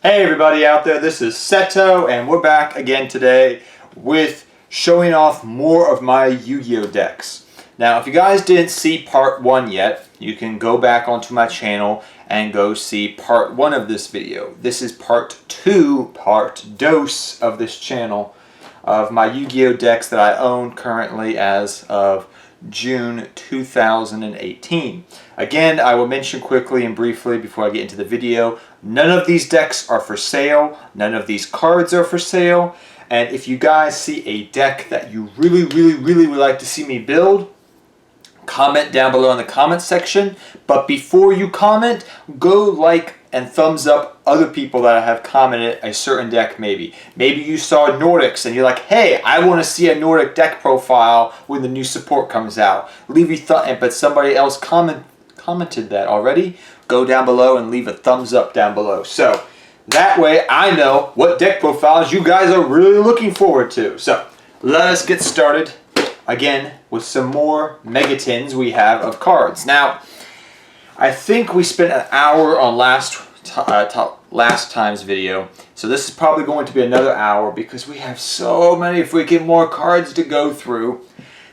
Hey everybody out there, this is Seto and we're back again today with showing off more of my Yu-Gi-Oh decks. Now if you guys didn't see part 1 yet, you can go back onto my channel and go see part 1 of this video. This is part 2, part dos of this channel of my Yu-Gi-Oh decks that I own currently as of June 2018. Again, I will mention quickly and briefly before I get into the video, none of these decks are for sale, none of these cards are for sale, and if you guys see a deck that you really would like to see me build, comment down below in the comment section. But before you comment, go like and thumbs up other people that have commented a certain deck maybe. Maybe you saw Nordics and you're like, hey, I want to see a Nordic deck profile when the new support comes out. Leave a thumb, but somebody else commented that already. Go down below and leave a thumbs up down below. So that way I know what deck profiles you guys are really looking forward to. So let us get started again with some more Megatins we have of cards. Now, I think we spent an hour on last time's video, so this is probably going to be another hour because we have so many freaking more cards to go through.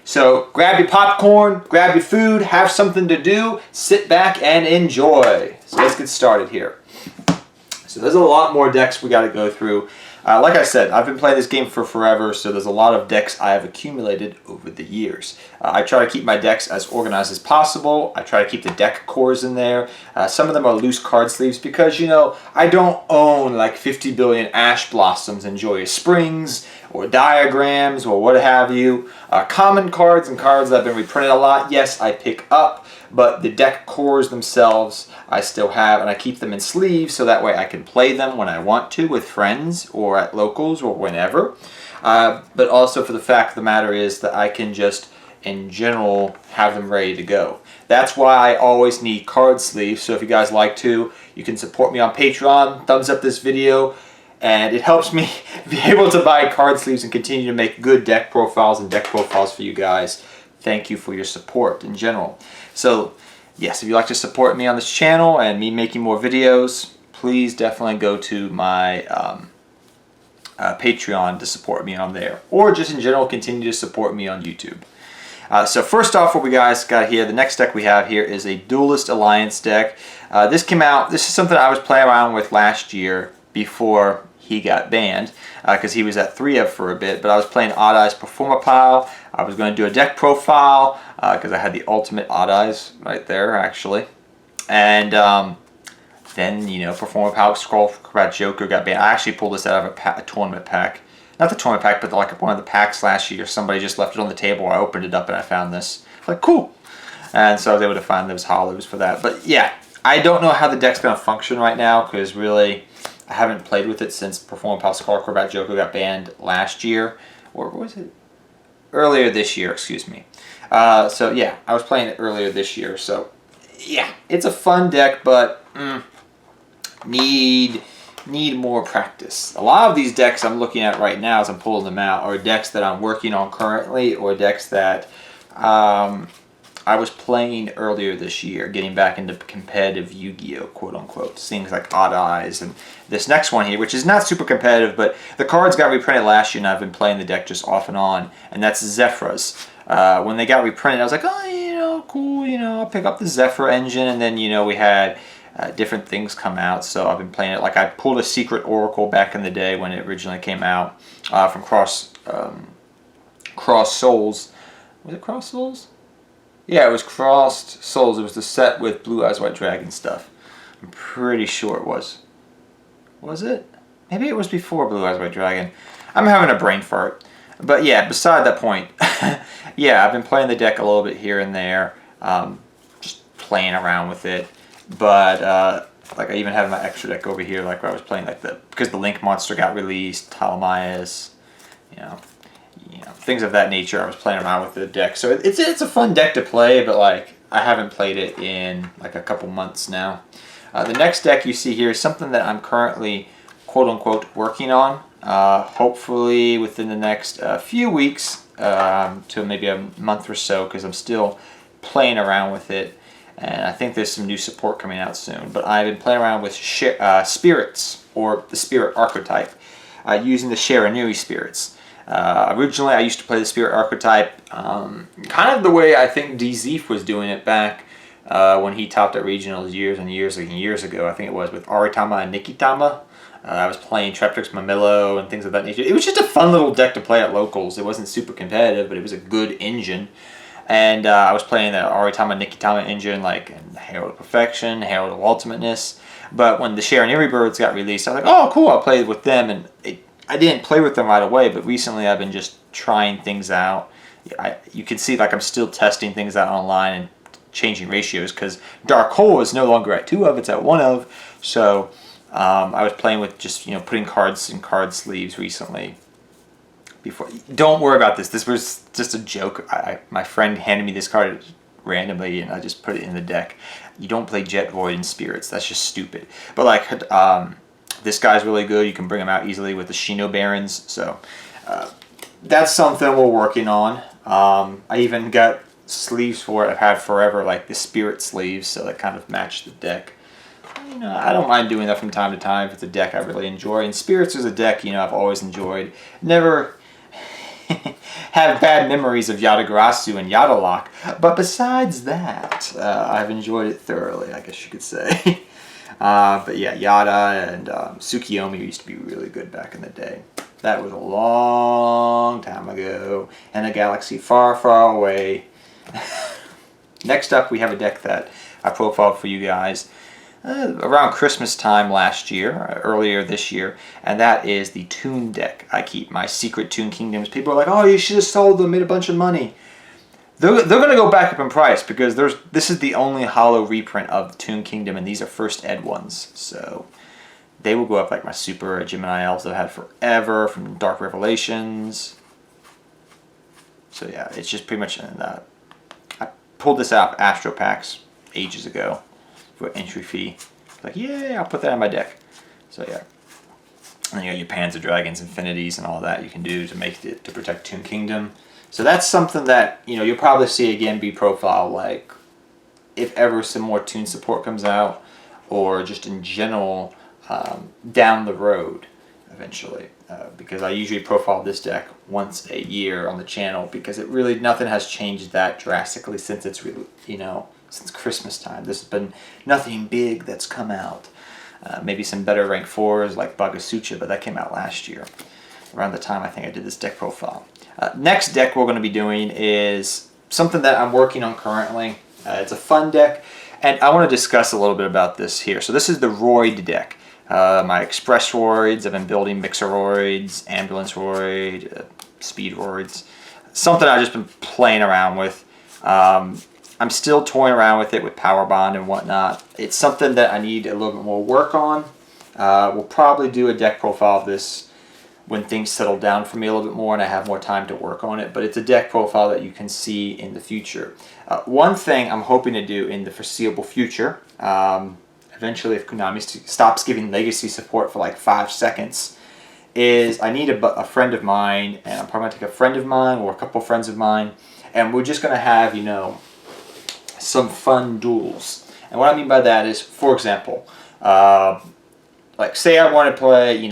So grab your popcorn, grab your food, have something to do, sit back and enjoy. So let's get started here. So there's a lot more decks we got to go through. Like I said, I've been playing this game for forever, so there's a lot of decks I have accumulated over the years. I try to keep my decks as organized as possible. I try to keep the deck cores in there. Some of them are loose card sleeves because, you know, I don't own like 50 billion Ash Blossoms and Joyous Springs or diagrams or what have you. Common cards and cards that have been reprinted a lot, yes, I pick up, but the deck cores themselves I still have, and I keep them in sleeves so that way I can play them when I want to with friends or at locals or whenever. But also for the fact of the matter is that I can just, in general, have them ready to go. That's why I always need card sleeves, so if you guys like to, you can support me on Patreon, thumbs up this video, and it helps me be able to buy card sleeves and continue to make good deck profiles and deck profiles for you guys. Thank you for your support in general. So, yes, if you'd like to support me on this channel and me making more videos, please definitely go to my Patreon to support me on there. Or just in general, continue to support me on YouTube. So first off, what we guys got here, the next deck we have here is a Duelist Alliance deck. This came out, this is something I was playing around with last year before he got banned, because he was at 3F for a bit, but I was playing Odd Eyes Performapile. I was going to do a deck profile, because I had the ultimate Odd Eyes right there, actually. And then, you know, Performapile Scroll Rat Joker got banned. I actually pulled this out of a tournament pack. Not the tournament pack, but like one of the packs last year. Somebody just left it on the table. I opened it up and I found this. Like, cool. And so I was able to find those hollows for that. But yeah, I don't know how the deck's going to function right now, because really, I haven't played with it since Performapile Skull Rat Joker got banned last year. Or was it? Earlier this year, excuse me. So yeah, I was playing it earlier this year. So yeah, it's a fun deck, but need more practice. A lot of these decks I'm looking at right now as I'm pulling them out are decks that I'm working on currently, or decks that I was playing earlier this year, getting back into competitive Yu-Gi-Oh, quote unquote. Things like Odd Eyes and this next one here, which is not super competitive, but the cards got reprinted last year and I've been playing the deck just off and on, and that's Zephyrs. When they got reprinted, I was like, oh, you know, cool, you know, I'll pick up the Zephyr engine, and then, you know, we had different things come out, so I've been playing it. Like, I pulled a Secret Oracle back in the day when it originally came out from Cross Souls. Was it Cross Souls? Yeah, it was Crossed Souls. It was the set with Blue Eyes White Dragon stuff. I'm pretty sure it was. Was it? Maybe it was before Blue Eyes White Dragon. I'm having a brain fart. But yeah, beside that point, yeah, I've been playing the deck a little bit here and there, just playing around with it. But like, I even have my extra deck over here, like where I was playing, like because the Link monster got released, Ptolemaeus, you know, things of that nature. I was playing around with the deck, so it's a fun deck to play, but like, I haven't played it in like a couple months now. The next deck you see here is something that I'm currently, quote unquote, working on. Hopefully within the next few weeks to maybe a month or so, because I'm still playing around with it. and I think there's some new support coming out soon. But I've been playing around with spirits, or the spirit archetype, using the Shiranui spirits. Originally, I used to play the spirit archetype kind of the way I think DZeef was doing it back when he topped at regionals years and years and years ago. I think it was with Aritama and Nikitama. I was playing Treptrix Mamillo and things of that nature. It was just a fun little deck to play at locals. It wasn't super competitive, but it was a good engine. And I was playing the Aritama Nikitama engine, like Herald of Perfection, Herald of Ultimateness. But when the Shiranui birds got released, I was like, oh, cool, I'll play with them. And I didn't play with them right away, but recently I've been just trying things out. You can see like I'm still testing things out online and changing ratios, because Dark Hole is no longer at 2 of, it's at 1 of. So I was playing with just, putting cards in card sleeves recently. Don't worry about this. This was just a joke. My friend handed me this card randomly, and I just put it in the deck. You don't play Jet Void and Spirits. That's just stupid. But like, this guy's really good. You can bring him out easily with the Shino Barons. So that's something we're working on. I even got sleeves for it I've had forever, like the Spirit sleeves, so that kind of match the deck. I don't mind doing that from time to time if it's a deck I really enjoy. And Spirits is a deck, I've always enjoyed. Never have bad memories of Yatagarasu and Yadalock. But besides that, I've enjoyed it thoroughly, I guess you could say. But yeah, Yada and Tsukiyomi used to be really good back in the day. That was a long time ago, in a galaxy far, far away. Next up, we have a deck that I profiled for you guys around Christmas time last year, earlier this year, and that is the Toon Deck. I keep my secret Toon Kingdoms. People are like, oh, you should have sold them, made a bunch of money. They're going to go back up in price, because this is the only holo reprint of Toon Kingdom, and these are first ed ones. So they will go up like my Super Gemini Elves I've had forever from Dark Revelations. So yeah, it's just pretty much... I pulled this out of Astro Packs ages ago for entry fee. Like, yeah, I'll put that in my deck. So yeah. And you got your Panzer Dragons, Infinities, and all that you can do to make it to protect Toon Kingdom. So that's something that, you'll probably see again be profiled, like, if ever some more Toon support comes out, or just in general down the road eventually. Because I usually profile this deck once a year on the channel, because it really, nothing has changed that drastically since it's really, since Christmas time. There's been nothing big that's come out. Maybe some better rank 4s like Bagasucha, but that came out last year, around the time I think I did this deck profile. Next deck we're going to be doing is something that I'm working on currently. It's a fun deck, and I want to discuss a little bit about this here. So this is the Roid deck. My Express Roids, I've been building Mixer Roids, Ambulance Roid, Speed Roids. Something I've just been playing around with. I'm still toying around with it with Power Bond and whatnot. It's something that I need a little bit more work on. We'll probably do a deck profile of this when things settle down for me a little bit more and I have more time to work on it. But it's a deck profile that you can see in the future. One thing I'm hoping to do in the foreseeable future, eventually if Konami stops giving legacy support for like 5 seconds, is I need a friend of mine, and I'm probably going to take a friend of mine or a couple friends of mine, and we're just going to have, some fun duels. And what I mean by that is, for example, like say I want to play,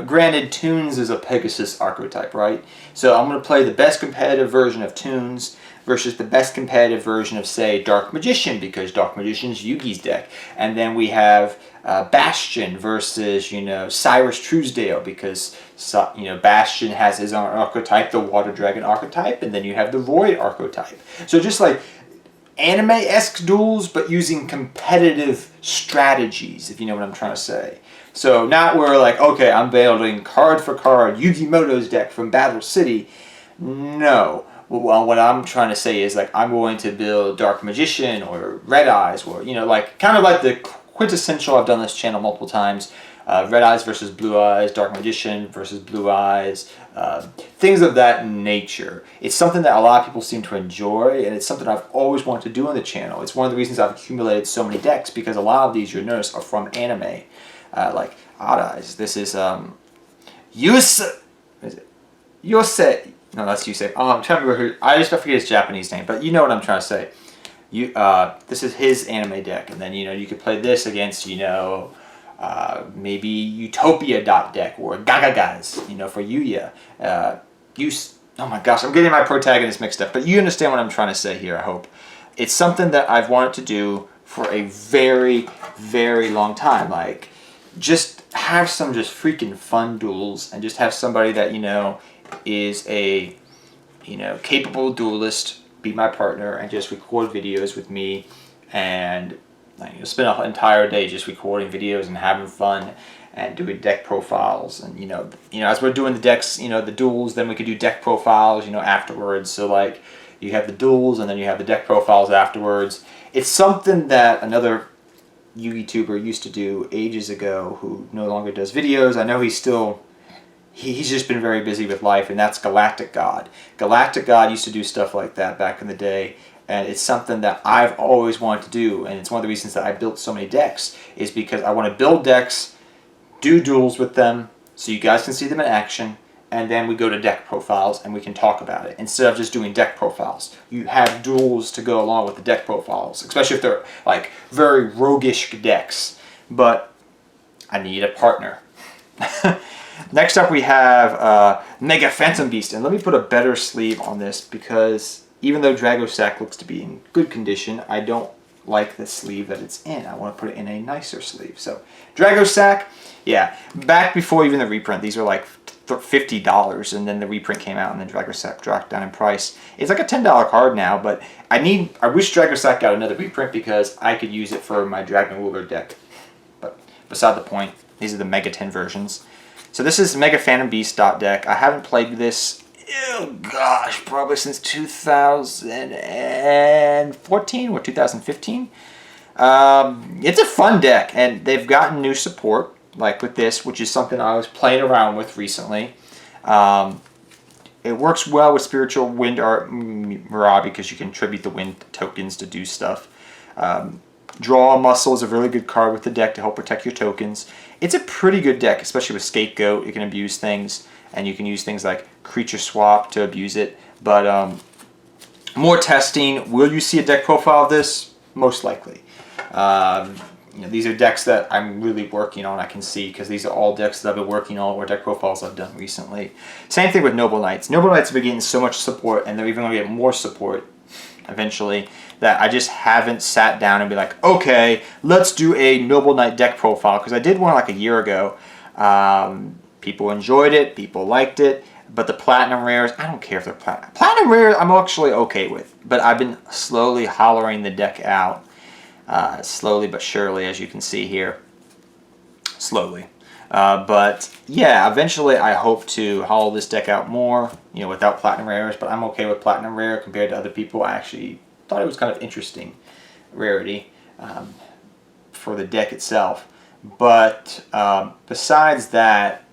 granted Toons is a Pegasus archetype, right? So I'm going to play the best competitive version of Toons versus the best competitive version of, say, Dark Magician, because Dark Magician's Yugi's deck. And then we have Bastion versus, Cyrus Truesdale, because, Bastion has his own archetype, the Water Dragon archetype, and then you have the Void archetype. So just like anime-esque duels, but using competitive strategies, if you know what I'm trying to say. So not where like, okay, I'm building card for card Yugimoto's deck from Battle City. No. Well, what I'm trying to say is like I'm going to build Dark Magician or Red Eyes, or like kind of like the quintessential. I've done this channel multiple times. Red Eyes versus Blue Eyes, Dark Magician versus Blue Eyes, things of that nature. It's something that a lot of people seem to enjoy, and it's something I've always wanted to do on the channel. It's one of the reasons I've accumulated so many decks, because a lot of these, you'll notice, are from anime. Like Odd Eyes. This is Yusei. No, that's Yusei. Oh, I'm trying to remember I forget his Japanese name, but you know what I'm trying to say. this is his anime deck, and then you could play this against maybe Utopia deck or Gagagas for Yuya. Oh my gosh, I'm getting my protagonists mixed up, but you understand what I'm trying to say here. I hope it's something that I've wanted to do for a very, very long time. Like, just have some just freaking fun duels, and just have somebody that is a capable duelist be my partner and just record videos with me, and spend an entire day just recording videos and having fun and doing deck profiles. And as we're doing the decks, the duels, then we could do deck profiles afterwards. So like, you have the duels and then you have the deck profiles afterwards. It's something that another YouTuber used to do ages ago who no longer does videos. I know he's just been very busy with life, and that's Galactic God. Galactic God used to do stuff like that back in the day, and it's something that I've always wanted to do, and it's one of the reasons that I built so many decks, is because I want to build decks, do duels with them, so you guys can see them in action, and then we go to deck profiles and we can talk about it. Instead of just doing deck profiles, you have duels to go along with the deck profiles, especially if they're like very roguish decks. But I need a partner. Next up we have Mega Phantom Beast, and let me put a better sleeve on this, because even though Dragosack looks to be in good condition, I don't like the sleeve that it's in. I want to put it in a nicer sleeve. So Dragosack, yeah, back before even the reprint, these were like $50, and then the reprint came out, and then Dragosack dropped down in price. It's like a $10 card now, but I wish Dragosack got another reprint because I could use it for my Dragon Ruler deck. But beside the point, these are the Mega 10 versions. So this is Mega Phantom Beast deck. I haven't played this, oh gosh, probably since 2014 or 2015. It's a fun deck, and they've gotten new support, like with this, which is something I was playing around with recently. It works well with Spiritual Wind Art Mirage because you can tribute the wind tokens to do stuff. Draw Muscle is a really good card with the deck to help protect your tokens. It's a pretty good deck, especially with Scapegoat. You can abuse things, and you can use things like Creature Swap to abuse it. But more testing. Will you see a deck profile of this? Most likely. These are decks that I'm really working on, I can see, because these are all decks that I've been working on or deck profiles I've done recently. Same thing with Noble Knights. Noble Knights have been getting so much support, and they're even going to get more support eventually, that I just haven't sat down and be like, okay, let's do a Noble Knight deck profile, because I did one like a year ago. People enjoyed it, people liked it, but the Platinum Rares, I don't care if they're Platinum. Platinum Rares I'm actually okay with, but I've been slowly hollowing the deck out. Slowly but surely, as you can see here. Slowly. But yeah, eventually I hope to hollow this deck out more, without Platinum Rares, but I'm okay with Platinum Rare compared to other people. I actually thought it was kind of interesting rarity for the deck itself. But besides that,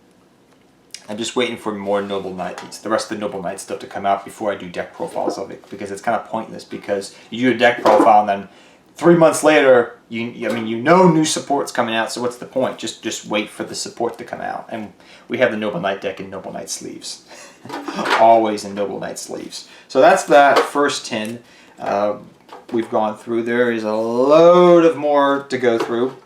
I'm just waiting for more Noble Knights, the rest of the Noble Knight stuff to come out before I do deck profiles of it, because it's kind of pointless, because you do a deck profile and then 3 months later, new support's coming out, so what's the point? Just wait for the support to come out. And we have the Noble Knight deck in Noble Knight sleeves. Always in Noble Knight sleeves. So that's that first 10 we've gone through. There is a load of more to go through.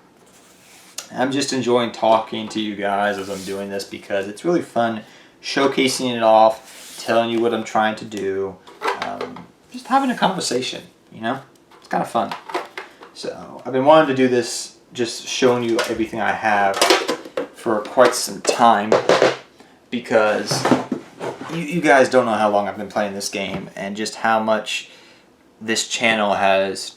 I'm just enjoying talking to you guys as I'm doing this, because it's really fun showcasing it off, telling you what I'm trying to do, just having a conversation, It's kind of fun. So I've been wanting to do this, just showing you everything I have for quite some time, because you guys don't know how long I've been playing this game, and just how much this channel has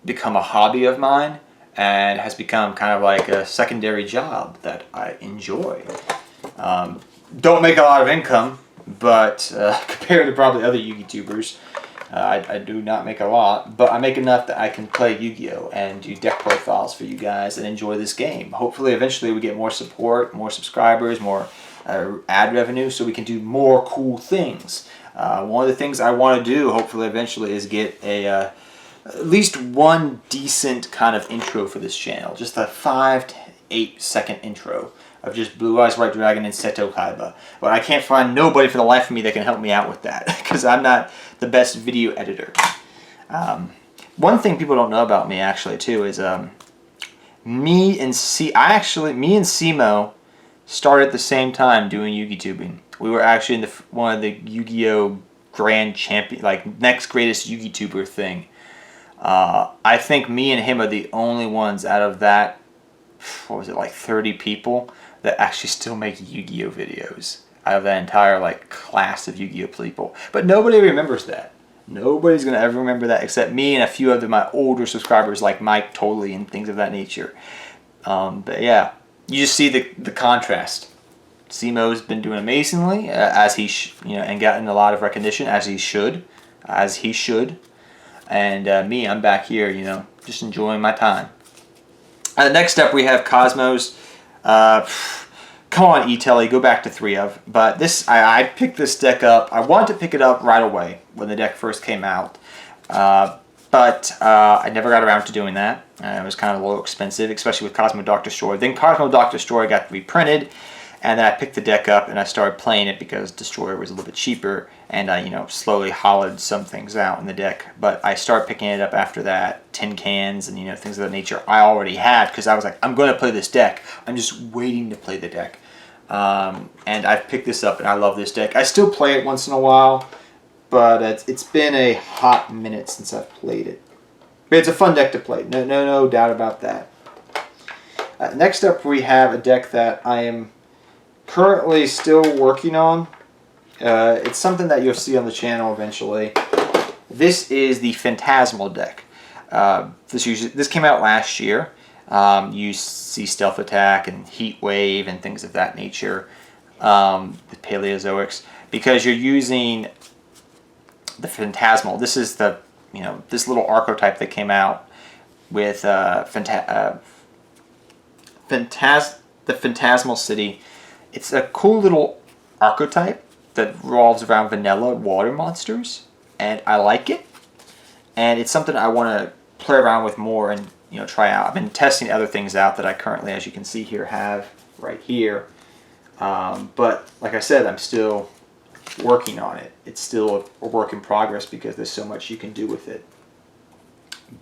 become a hobby of mine, and has become kind of like a secondary job that I enjoy. Don't make a lot of income, but compared to probably other YouTubers, I do not make a lot, but I make enough that I can play Yu-Gi-Oh! And do deck profiles for you guys and enjoy this game. Hopefully, eventually, we get more support, more subscribers, more ad revenue, so we can do more cool things. One of the things I want to do, hopefully, eventually, is get at least one decent kind of intro for this channel. Just a 5 to 8 second intro of just Blue Eyes White Dragon and Seto Kaiba. But I can't find nobody for the life of me that can help me out with that, because I'm not the best video editor. one thing people don't know about me actually too is me and Simo started at the same time doing Yugi tubing. We were actually in one of the Yu-Gi-Oh! Grand Champion, like next greatest Yugi tuber thing. I think me and him are the only ones out of that, what was it, like 30 people that actually still make Yu-Gi-Oh! Videos out of that entire like class of Yu-Gi-Oh! People. But nobody remembers that. Nobody's going to ever remember that except me and a few of my older subscribers like Mike Totally and things of that nature. But yeah, you just see the contrast. Simo's been doing amazingly, as he and gotten a lot of recognition, as he should. And me, I'm back here, just enjoying my time. Next up, we have Cosmos. Come on, E-Telly, go back to 3 of. But this, I picked this deck up. I wanted to pick it up right away when the deck first came out. But I never got around to doing that. It was kind of a little expensive, especially with Cosmo Dark Destroyer. Then Cosmo Dark Destroyer got reprinted. And then I picked the deck up and I started playing it because Destroyer was a little bit cheaper, and I, slowly hollowed some things out in the deck. But I started picking it up after that, tin cans and things of that nature I already had, because I was like, I'm going to play this deck. I'm just waiting to play the deck. And I've picked this up and I love this deck. I still play it once in a while, but it's been a hot minute since I've played it. But it's a fun deck to play. No doubt about that. Next up, we have a deck that I am currently still working on. It's something that you'll see on the channel eventually. This is the Phantasmal Deck. This came out last year. You see Stealth Attack and Heat Wave and things of that nature with Paleozoics, because you're using the Phantasmal. This is the this little archetype that came out with the Phantasmal City. It's a cool little archetype that revolves around vanilla water monsters, and I like it. And it's something I want to play around with more and try out. I've been testing other things out that I currently, as you can see here, have right here. But like I said, I'm still working on it. It's still a work in progress because there's so much you can do with it.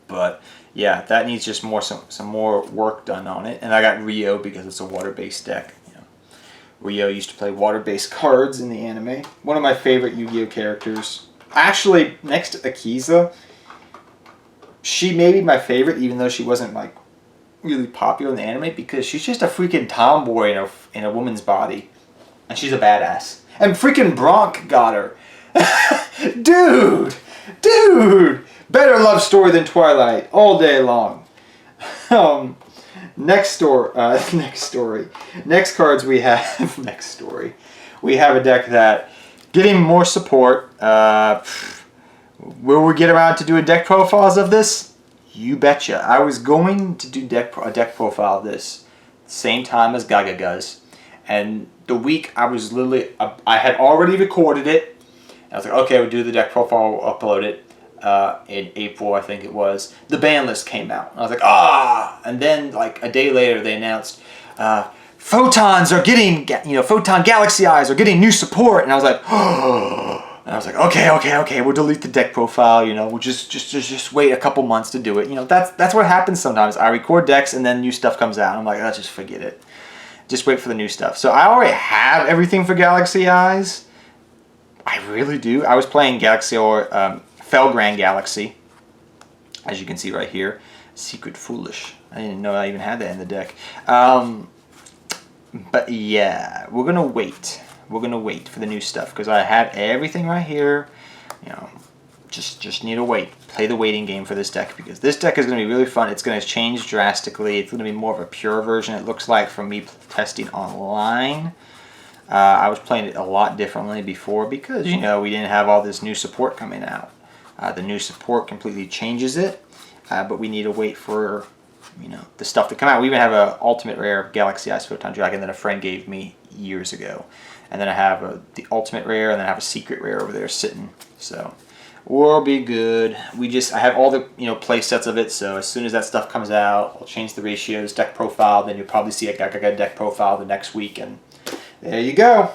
But yeah, that needs just some more work done on it. And I got Rio because it's a water-based deck. Rio used to play water-based cards in the anime. One of my favorite Yu-Gi-Oh! Characters. Actually, next to Akiza, she may be my favorite, even though she wasn't like really popular in the anime, because she's just a freaking tomboy in a woman's body, and she's a badass. And freaking Bronk got her. dude, better love story than Twilight all day long. Next cards we have. Next story. We have a deck that getting more support. Will we get around to doing deck profiles of this? You betcha. I was going to do a deck profile of this same time as Gagaga's, and the week I was literally I had already recorded it. I was like, okay, we'll do the deck profile, we'll upload it. In April, I think it was, the ban list came out. I was like, and then like a day later they announced photons are getting, Photon Galaxy Eyes are getting new support, and I was like, and I was like, okay, we'll delete the deck profile, we'll just wait a couple months to do it. That's what happens sometimes. I record decks and then new stuff comes out. I'm like, let's just forget it. Just wait for the new stuff. So I already have everything for Galaxy Eyes. I really do. I was playing Galaxy or Felgrand Galaxy, as you can see right here. Secret Foolish. I didn't know I even had that in the deck. But yeah, we're gonna wait. We're gonna wait for the new stuff because I have everything right here. Just need to wait. Play the waiting game for this deck because this deck is gonna be really fun. It's gonna change drastically. It's gonna be more of a pure version. It looks like from me testing online. I was playing it a lot differently before because we didn't have all this new support coming out. The new support completely changes it, but we need to wait for the stuff to come out. We even have an ultimate rare of Galaxy Eyes Photon Dragon that a friend gave me years ago, and then I have the ultimate rare, and then I have a secret rare over there sitting. So we'll be good. I have all the play sets of it. So as soon as that stuff comes out, I'll change the ratios, deck profile. Then you'll probably see a Gaga deck profile the next week, and there you go.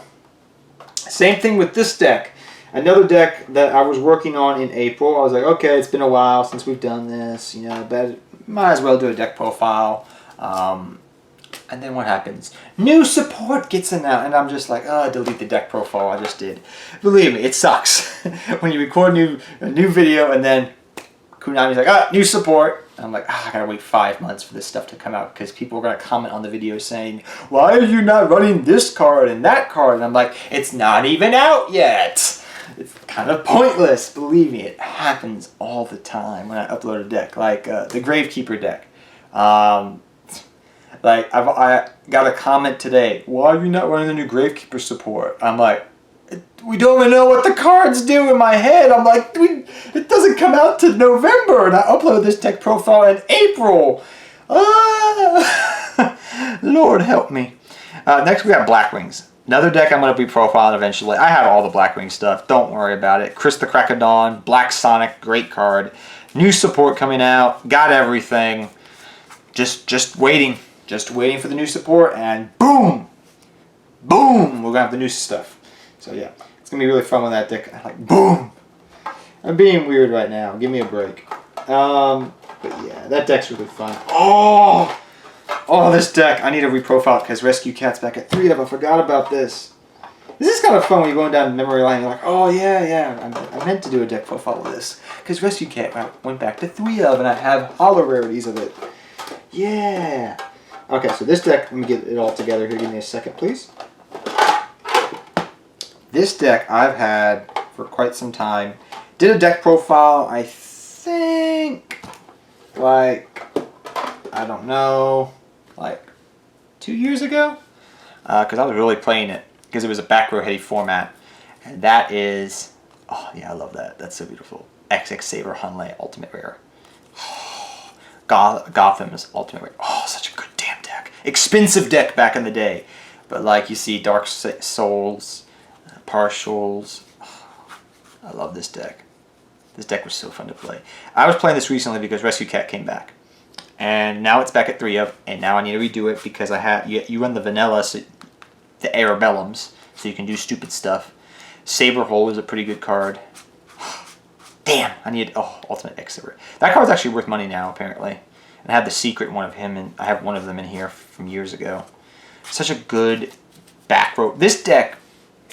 Same thing with this deck. Another deck that I was working on in April. I was like, okay, it's been a while since we've done this. You know, but might as well do a deck profile. And then what happens? New support gets announced, and I'm just like, oh, delete the deck profile I just did. Believe me, it sucks when you record a new video and then Konami's like, ah, new support. And I'm like, I gotta wait 5 months for this stuff to come out because people are gonna comment on the video saying, why are you not running this card and that card? And I'm like, it's not even out yet. It's kind of pointless. Believe me, it happens all the time when I upload a deck, like the Gravekeeper deck. Like, I got a comment today, why are you not running the new Gravekeeper support? I'm like, we don't even know what the cards do in my head. I'm like, it doesn't come out to November, and I uploaded this deck profile in April. Lord help me. Next we got Blackwings. Another deck I'm going to be profiling eventually. I have all the Blackwing stuff. Don't worry about it. Chris the Crack of Dawn, Black Sonic, great card. New support coming out. Got everything. Just waiting. Just waiting for the new support, and boom! Boom! We're going to have the new stuff. So yeah, it's going to be really fun with that deck. Like, boom! I'm being weird right now. Give me a break. But yeah, that deck's really fun. Oh, this deck. I need to reprofile it because Rescue Cat's back at 3 of. I forgot about this. This is kind of fun when you're going down memory lane. You're like, oh yeah, I meant to do a deck profile of this. Because Rescue Cat went back to 3 of, and I have holo rarities of it. Yeah. Okay, so this deck, let me get it all together here. Give me a second, please. This deck I've had for quite some time. Did a deck profile, I think, like, I don't know, like 2 years ago? Because I was really playing it, because it was a back row heavy format. And that is, oh yeah, I love that. That's so beautiful. XX Saber Hunley Ultimate Rare. Gotham's Ultimate Rare. Oh, such a good damn deck. Expensive deck back in the day. But like you see, Dark Souls, Partials. Oh, I love this deck. This deck was so fun to play. I was playing this recently because Rescue Cat came back. And now it's back at 3 of, and now I need to redo it because I have you run the vanilla, so the Arabellums, so you can do stupid stuff. Saber Hole is a pretty good card. Damn, I need Ultimate X Saber. That card's actually worth money now, apparently. And I have the secret one of him, and I have one of them in here from years ago. Such a good back row. This deck,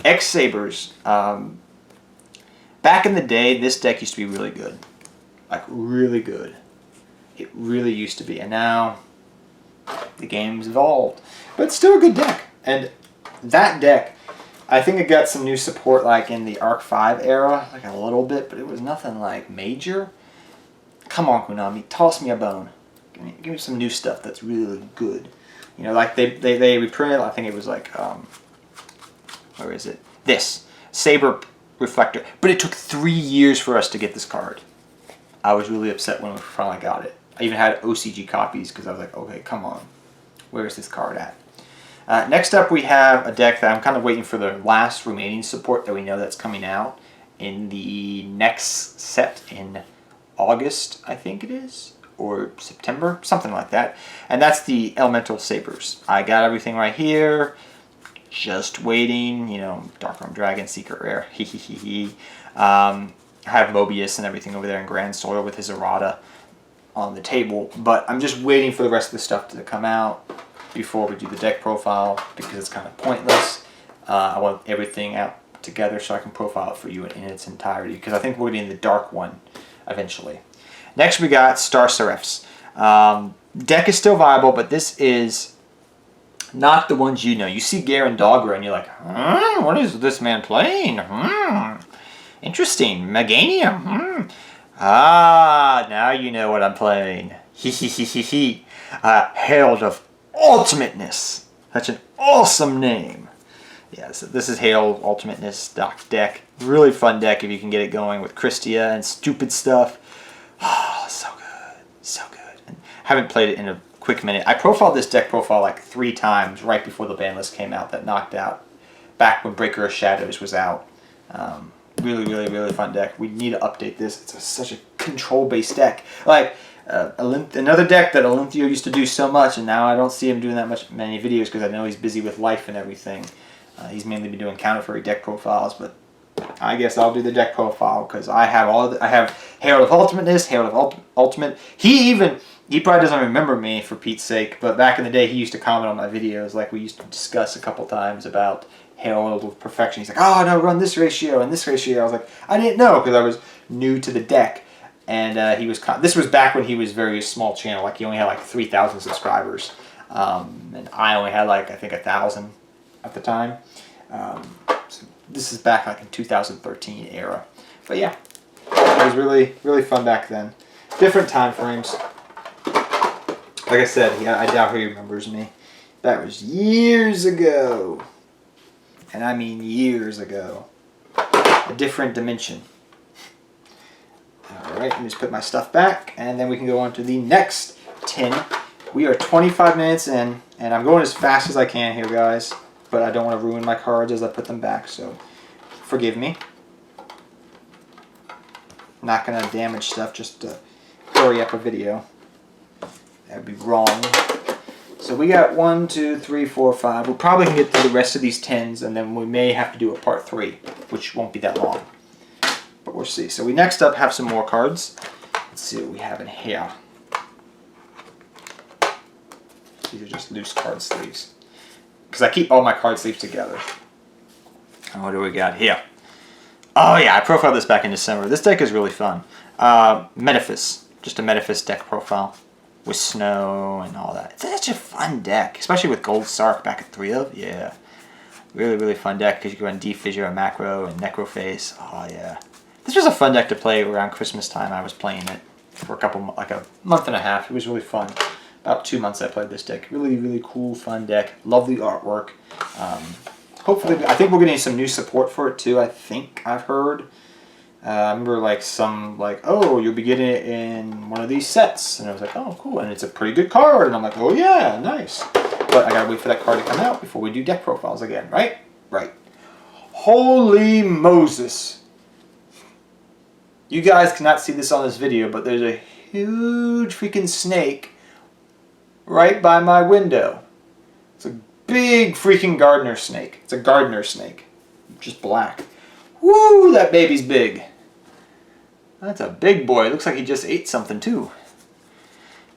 X Sabers. Back in the day, this deck used to be really good, like really good. It really used to be, and now the game's evolved. But it's still a good deck. And that deck, I think it got some new support like in the Arc 5 era, like a little bit, but it was nothing like major. Come on, Konami, toss me a bone. Give me some new stuff that's really good. You know, like they reprinted, I think it was like, where is it? This, Saber Reflector. But it took 3 years for us to get this card. I was really upset when we finally got it. I even had OCG copies because I was like, okay, come on. Where is this card at? Next up, we have a deck that I'm kind of waiting for the last remaining support that we know that's coming out in the next set in August, I think it is, or September, something like that. And that's the Elemental Sabers. I got everything right here. Just waiting, you know, Darkroom Dragon, Secret Rare, I have Mobius and everything over there in Grand Soil with his errata on the table, but I'm just waiting for the rest of the stuff to come out before we do the deck profile because it's kind of pointless. I want everything out together so I can profile it for you in its entirety because I think we're going to be in the dark one eventually. Next we got Star Seraphs. Deck is still viable, but this is not the ones you know. You see Garen Dogra and you're like, what is this man playing? Interesting. Meganium. Now you know what I'm playing. Herald of Ultimateness. Such an awesome name. Yeah, so this is Herald Ultimateness deck. Really fun deck if you can get it going with Christia and stupid stuff. So good. So good. And haven't played it in a quick minute. I profiled this deck profile like 3 times right before the ban list came out that knocked out back when Breaker of Shadows was out. Really fun deck. We need to update this. It's such a control-based deck. Like another deck that Olympio used to do so much, and now I don't see him doing that many videos because I know he's busy with life and everything. He's mainly been doing counter fairy deck profiles, but I guess I'll do the deck profile because I have I have Herald of Ultimateness, Herald of Ultimate. He probably doesn't remember me, for Pete's sake, but back in the day he used to comment on my videos. Like, we used to discuss a couple times about Herald of Perfection. He's like, oh no, run this ratio and this ratio. I was like, I didn't know because I was new to the deck. And he was. This was back when he was very small channel. Like, he only had like 3,000 subscribers, and I only had like, I think, 1,000 at the time. So this is back like in 2013 era. But yeah, it was really fun back then. Different time frames. Like I said, I doubt he remembers me. That was years ago, and I mean years ago. A different dimension. Alright, let me just put my stuff back, and then we can go on to the next tin. We are 25 minutes in, and I'm going as fast as I can here, guys. But I don't want to ruin my cards as I put them back, so forgive me. I'm not going to damage stuff just to hurry up a video. That would be wrong. So we got 1, 2, 3, 4, 5. We'll probably get to the rest of these tins, and then we may have to do a part 3, which won't be that long. But we'll see. So we next up have some more cards. Let's see what we have in here. These are just loose card sleeves, because I keep all my card sleeves together. And what do we got here? Oh yeah, I profiled this back in December. This deck is really fun. Manassas, just a Manassas deck profile with snow and all that. It's such a fun deck, especially with Gold Sark back at 3 of. Yeah, really fun deck because you can run D-Fissure, a Macro, and Necroface. Oh yeah. This was a fun deck to play around Christmas time. I was playing it for like a month and a half. It was really fun. About 2 months I played this deck. Really cool, fun deck. Love the artwork. Hopefully, I think we're getting some new support for it too. I think I've heard. I remember oh, you'll be getting it in one of these sets. And I was like, oh, cool. And it's a pretty good card. And I'm like, oh yeah, nice. But I gotta wait for that card to come out before we do deck profiles again, right? Right. Holy Moses. You guys cannot see this on this video, but there's a huge freaking snake right by my window. It's a big freaking gardener snake. It's a gardener snake. Just black. Woo, that baby's big. That's a big boy. It looks like he just ate something too.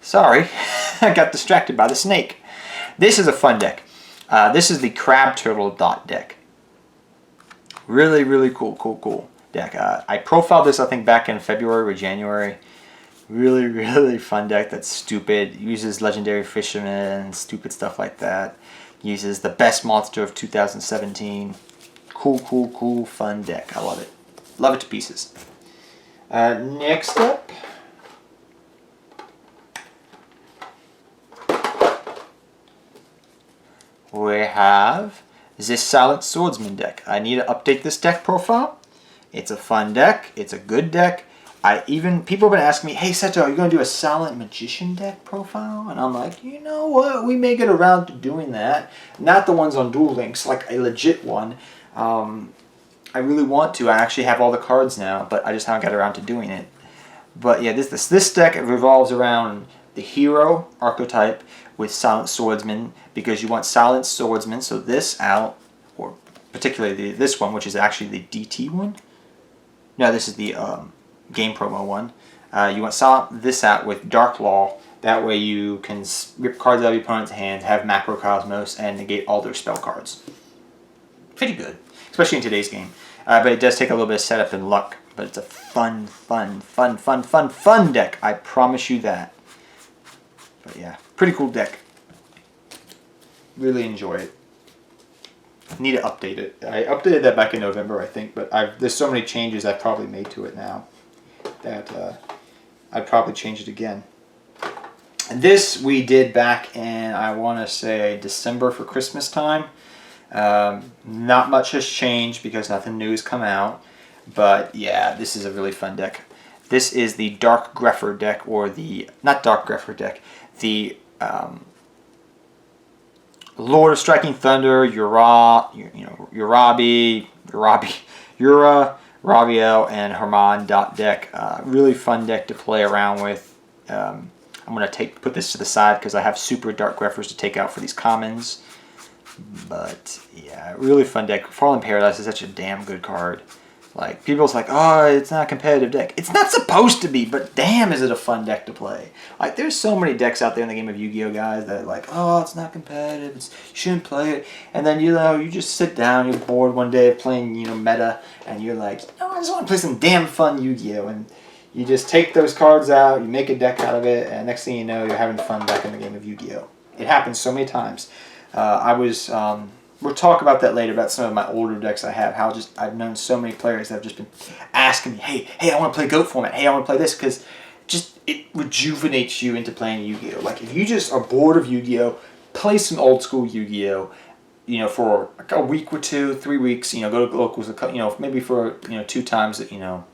Sorry, I got distracted by the snake. This is a fun deck. This is the Crab Turtle Dot deck. Really cool deck. I profiled this, I think, back in February or January. Really fun deck that's stupid. Uses legendary Fisherman, stupid stuff like that. Uses the best monster of 2017. Cool, fun deck. I love it. Love it to pieces. Next up, we have this Silent Swordsman deck. I need to update this deck profile. It's a fun deck. It's a good deck. People have been asking me, hey Seto, are you going to do a Silent Magician deck profile? And I'm like, you know what? We may get around to doing that. Not the ones on Duel Links, like a legit one. I really want to. I actually have all the cards now, but I just haven't got around to doing it. But yeah, this deck revolves around the hero archetype with Silent Swordsman, because you want Silent Swordsman, so this out, or particularly this one, which is actually the DT one. No, this is the game promo one. You want this out with Dark Law. That way you can rip cards out of your opponent's hand, have Macrocosmos, and negate all their spell cards. Pretty good, especially in today's game. But it does take a little bit of setup and luck. But it's a fun deck. I promise you that. But yeah, pretty cool deck. Really enjoy it. Need to update it. I updated that back in November, I think, but there's so many changes I've probably made to it now that I'd probably change it again. And this we did back in, I want to say, December for Christmas time. Not much has changed because nothing new has come out. But yeah, this is a really fun deck. This is the Dark Grepher deck, or the, not Dark Grepher deck, the Lord of Striking Thunder, Yura, Raviel, and Herman dot deck. Really fun deck to play around with. I'm going to put this to the side because I have super Dark Greffers to take out for these commons. But yeah, really fun deck. Fallen Paradise is such a damn good card. Like, people's like, oh, it's not a competitive deck. It's not supposed to be, but damn, is it a fun deck to play. Like, there's so many decks out there in the game of Yu-Gi-Oh, guys, that are like, oh, it's not competitive, you shouldn't play it. And then, you know, you just sit down, you're bored one day of playing, you know, meta, and you're like, I just want to play some damn fun Yu-Gi-Oh. And you just take those cards out, you make a deck out of it, and next thing you know, you're having fun back in the game of Yu-Gi-Oh. It happens so many times. We'll talk about that later, about some of my older decks I have, how just I've known so many players that have just been asking me, hey, I want to play GOAT format, hey, I want to play this, because just it rejuvenates you into playing Yu-Gi-Oh. Like, if you just are bored of Yu-Gi-Oh, play some old school Yu-Gi-Oh, you know, for like a week or 2, 3 weeks, you know, go to locals, you know, maybe for, you know, 2 times, you know,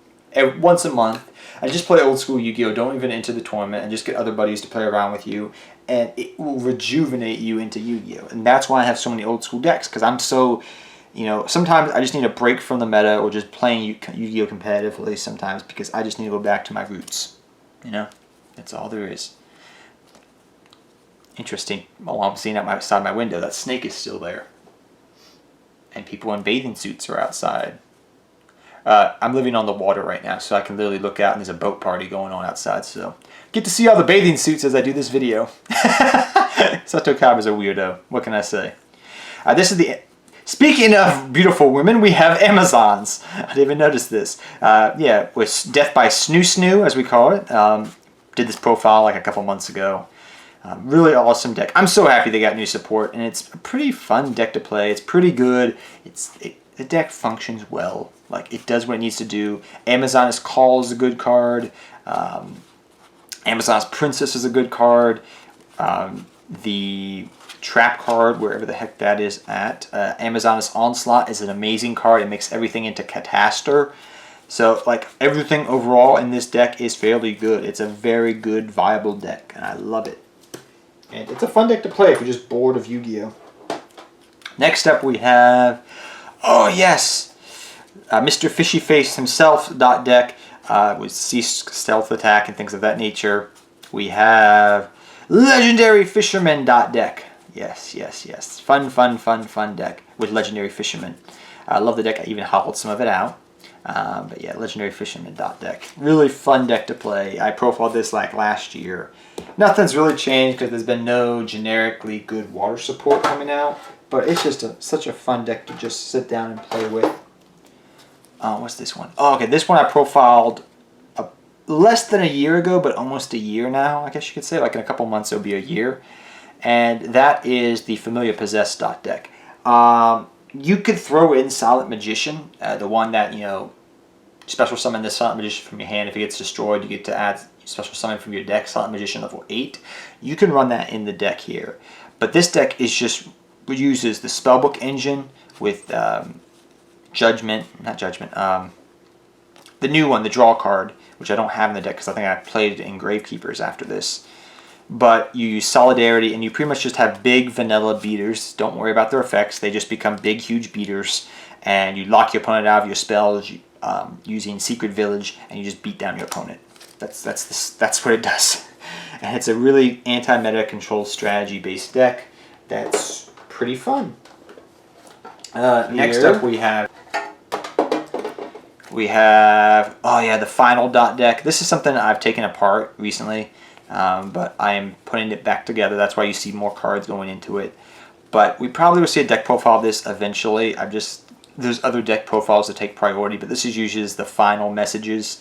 once a month, and just play old school Yu-Gi-Oh. Don't even enter the tournament, and just get other buddies to play around with you, and it will rejuvenate you into Yu-Gi-Oh. And that's why I have so many old school decks, because I'm so, you know, sometimes I just need a break from the meta, or just playing Yu-Gi-Oh competitively sometimes, because I just need to go back to my roots. You know, that's all there is. Interesting. Oh, I'm seeing outside my window, that snake is still there, and people in bathing suits are outside. I'm living on the water right now, so I can literally look out and there's a boat party going on outside, so get to see all the bathing suits as I do this video. Seto Kaiba is a weirdo. What can I say? Speaking of beautiful women, we have Amazons. I didn't even notice this. Yeah, with Death by Snoo Snoo, as we call it. Did this profile like a couple months ago. Really awesome deck. I'm so happy they got new support, and it's a pretty fun deck to play. It's pretty good. The deck functions well. Like, it does what it needs to do. Amazoness Call is a good card. Amazon's Princess is a good card. The Trap card, wherever the heck that is at. Amazoness Onslaught is an amazing card. It makes everything into Cataster. So, like, everything overall in this deck is fairly good. It's a very good, viable deck, and I love it. And it's a fun deck to play if you're just bored of Yu-Gi-Oh. Next up we have, oh yes, Mr. Fishy Face himself deck with Cease Stealth Attack and things of that nature. We have Legendary Fisherman deck. Yes. Fun deck with Legendary Fisherman. I love the deck. I even hollowed some of it out. But yeah, Legendary Fisherman deck. Really fun deck to play. I profiled this like last year. Nothing's really changed because there's been no generically good water support coming out. But it's just such a fun deck to just sit down and play with. What's this one? Oh, okay, this one I profiled less than a year ago, but almost a year now, I guess you could say. Like in a couple months, it'll be a year. And that is the Familiar Possessed deck. You could throw in Silent Magician, the one that, you know, special summon the Silent Magician from your hand. If it gets destroyed, you get to add special summon from your deck, Silent Magician level 8. You can run that in the deck here. But this deck is just uses the Spellbook engine with Judgment, the new one, the Draw card, which I don't have in the deck because I think I played it in Gravekeepers after this. But you use Solidarity, and you pretty much just have big vanilla beaters. Don't worry about their effects. They just become big, huge beaters. And you lock your opponent out of your spells using Secret Village, and you just beat down your opponent. That's what it does. And it's a really anti-meta control strategy-based deck that's pretty fun. Next up we have oh yeah, the Final deck. This is something I've taken apart recently. But I am putting it back together. That's why you see more cards going into it. But we probably will see a deck profile of this eventually. There's other deck profiles that take priority, but this is usually the final messages.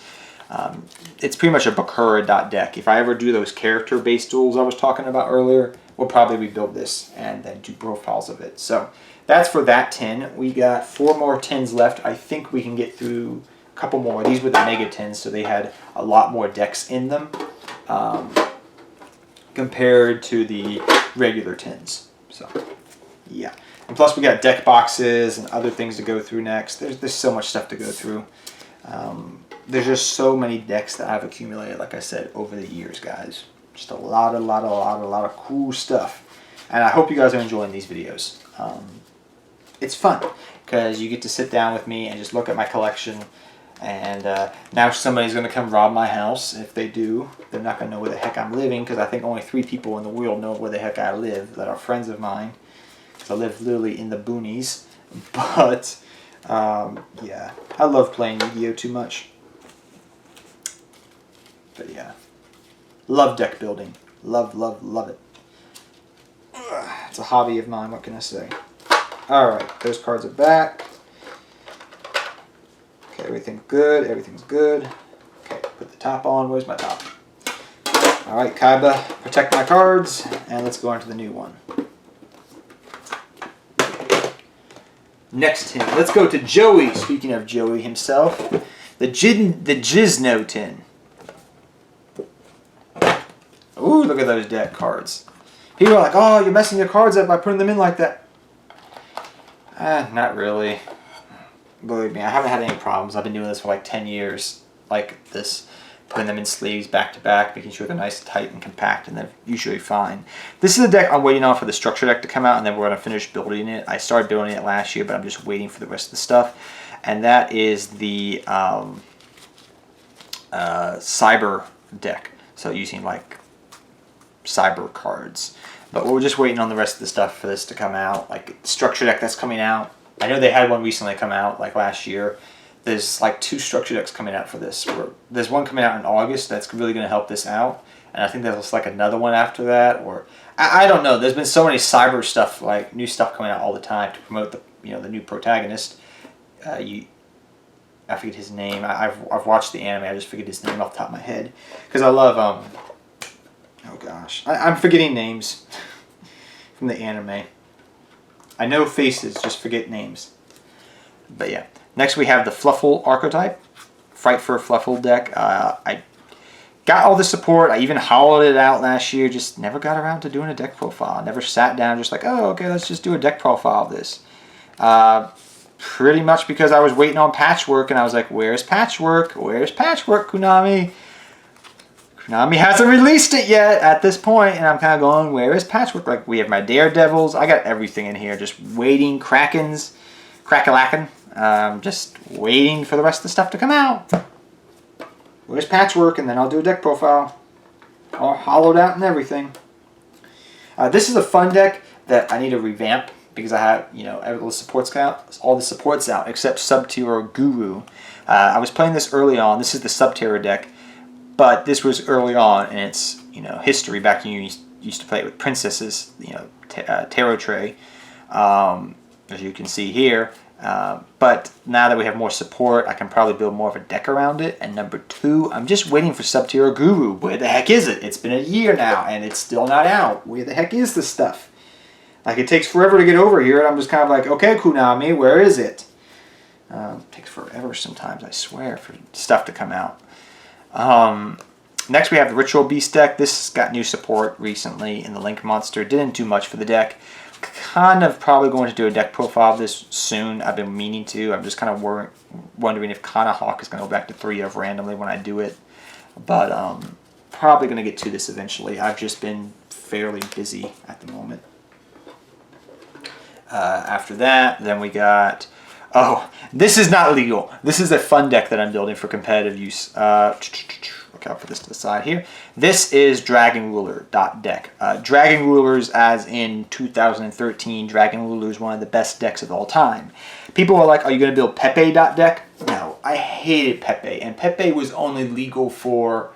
It's pretty much a Bakura deck. If I ever do those character-based duels I was talking about earlier, we'll probably rebuild this and then do profiles of it. So that's for that 10. We got 4 more 10s left. I think we can get through a couple more. These were the Mega 10s, so they had a lot more decks in them. Compared to the regular 10s. So, yeah. And plus we got deck boxes and other things to go through next. There's so much stuff to go through. There's just so many decks that I've accumulated, like I said, over the years, guys. Just a lot of cool stuff. And I hope you guys are enjoying these videos. It's fun, because you get to sit down with me and just look at my collection. And now somebody's going to come rob my house. If they do, they're not going to know where the heck I'm living, because I think only 3 people in the world know where the heck I live that are friends of mine. Because I live literally in the boonies. But Yeah, I love playing Yu-Gi-Oh too much. But yeah, love deck building. Love, love, love it. It's a hobby of mine, what can I say? Alright, those cards are back. Okay, everything's good, everything's good. Okay, put the top on. Where's my top? Alright, Kaiba, protect my cards, and let's go on to the new one. Next tin. Let's go to Joey. Speaking of Joey himself, the Gizno tin. Ooh, look at those deck cards. People are like, oh, you're messing your cards up by putting them in like that. Not really. Believe me, I haven't had any problems. I've been doing this for like 10 years. Like this. Putting them in sleeves back to back, making sure they're nice, tight, and compact, and they're usually fine. This is a deck I'm waiting on for the structure deck to come out, and then we're going to finish building it. I started building it last year, but I'm just waiting for the rest of the stuff. And that is the Cyber deck. So using like Cyber cards. But we're just waiting on the rest of the stuff for this to come out. Like structure deck that's coming out. I know they had one recently come out, like last year. There's like 2 structure decks coming out for this. There's one coming out in August that's really going to help this out. And I think there's like another one after that. Or I don't know. There's been so many Cyber stuff, like new stuff coming out all the time to promote the the new protagonist. I forget his name. I've watched the anime. I just forget his name off the top of my head because I love oh gosh, I'm forgetting names from the anime. I know faces, just forget names. But yeah. Next we have the Fluffle archetype, Fright for a Fluffle deck. I got all the support. I even hollowed it out last year. Just never got around to doing a deck profile. Never sat down just like, oh, okay, let's just do a deck profile of this. Pretty much because I was waiting on Patchwork, and I was like, where's Patchwork? Where's Patchwork, Konami? Konami hasn't released it yet at this point, and I'm kind of going, where is Patchwork? Like, we have my Daredevils. I got everything in here. Just waiting. Krakens. Crack-a-lackin'. Just waiting for the rest of the stuff to come out. Where's Patchwork? And then I'll do a deck profile. All hollowed out and everything. This is a fun deck that I need to revamp because I have, all the supports out except Sub-Tier Guru. I was playing this early on. This is the Sub-Tier deck, but this was early on in its, history. Back when you used to play it with princesses, tarot tray, as you can see here. But now that we have more support, I can probably build more of a deck around it. And number 2, I'm just waiting for Sub-Tier Guru. Where the heck is it? It's been a year now, and it's still not out. Where the heck is this stuff? Like, it takes forever to get over here, and I'm just kind of like, okay, Konami, where is it? It takes forever sometimes, I swear, for stuff to come out. Next, we have the Ritual Beast deck. This got new support recently in the Link Monster. Didn't do much for the deck. Kind of probably going to do a deck profile of this soon. I've been meaning to. I'm just kind of wondering if Kana Hawk is going to go back to 3 of randomly when I do it. But probably going to get to this eventually. I've just been fairly busy at the moment. After that, then we got... Oh, this is not legal. This is a fun deck that I'm building for competitive use. Okay, I'll put this to the side here. This is Dragon Ruler deck. Dragon Rulers, as in 2013, Dragon Ruler is one of the best decks of all time. People are like, are you going to build Pepe deck? No, I hated Pepe. And Pepe was only legal for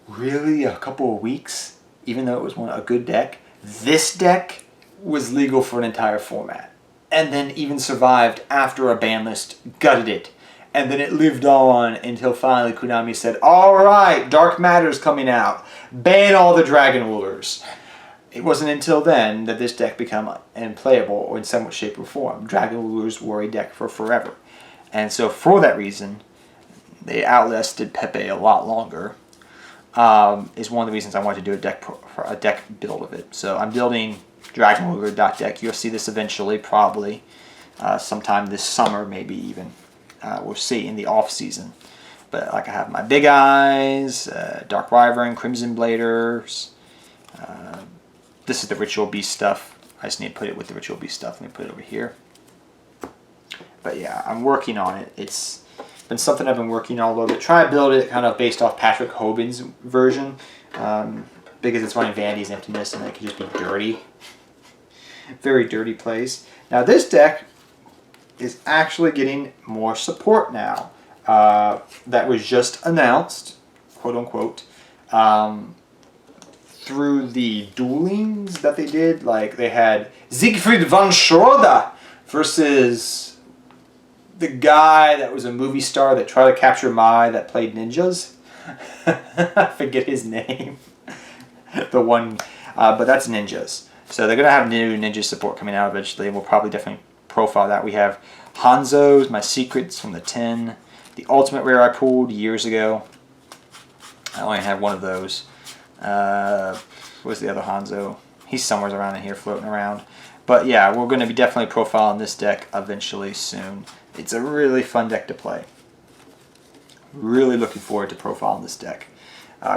really a couple of weeks, even though it was a good deck. This deck was legal for an entire format. And then even survived after a ban list gutted it. And then it lived on until finally Konami said, alright, Dark Matter's coming out. Ban all the Dragon Rulers. It wasn't until then that this deck became unplayable or in some shape or form. Dragon Rulers were a deck for forever. And so for that reason, they outlasted Pepe a lot longer. Is one of the reasons I wanted to do a deck build of it. So I'm building Dragon Ruler deck. You'll see this eventually, probably. Sometime this summer, maybe even. We'll see in the off season. But like I have my Big Eyes, Dark Wyvern, Crimson Bladers. This is the Ritual Beast stuff. I just need to put it with the Ritual Beast stuff. Let me put it over here. But yeah, I'm working on it. It's been something I've been working on a little bit. Try to build it kind of based off Patrick Hoban's version. Because it's running Vanity's Emptiness and it can just be dirty. Very dirty place. Now this deck is actually getting more support now. That was just announced, quote unquote, through the duelings that they did. Like they had Siegfried von Schroeder versus the guy that was a movie star that tried to capture Mai that played ninjas. I forget his name. The one, but that's ninjas. So they're going to have new ninja support coming out eventually, and we'll probably definitely profile that. We have Hanzo's My Secrets from the 10. The ultimate rare I pulled years ago. I only had one of those. Where's the other Hanzo? He's somewhere around in here floating around. But yeah, we're going to be definitely profiling this deck eventually soon. It's a really fun deck to play. Really looking forward to profiling this deck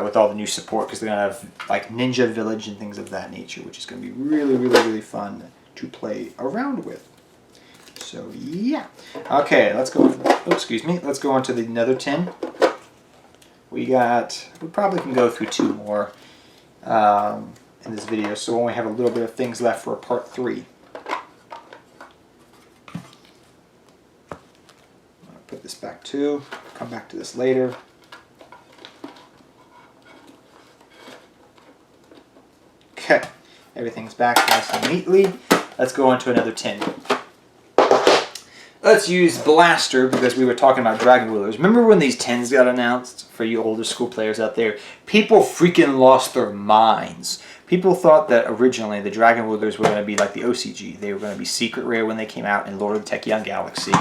with all the new support, because they're going to have like Ninja Village and things of that nature, which is going to be really, really, really fun to play around with. So yeah. Okay, let's go. Oh, excuse me. Let's go on to the nether 10. We probably can go through 2 more in this video, so we only have a little bit of things left for part 3. I'll put this back too. Come back to this later. Okay, everything's back nice and neatly. Let's go on to another 10. Let's use Blaster, because we were talking about Dragon Wheelers. Remember when these 10s got announced? For you older school players out there, people freaking lost their minds. People thought that originally the Dragon Wheelers were going to be like the OCG. They were going to be secret rare when they came out in Lord of the Tachyon Galaxy.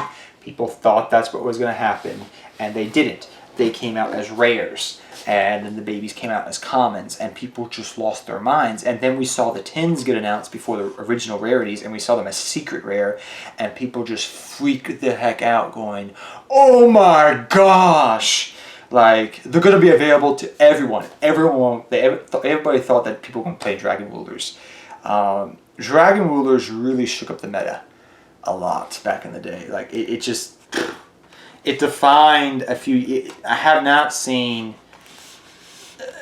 People thought that's what was going to happen, and they didn't. They came out as rares, and then the babies came out as commons, and people just lost their minds. And then we saw the 10s get announced before the original rarities, and we saw them as secret rare, and people just freaked the heck out going, oh my gosh! Like, they're going to be available to everyone. Everybody thought that people were going to play Dragon Rulers. Dragon Rulers really shook up the meta a lot back in the day. Like, it just... It defined a few... I have not seen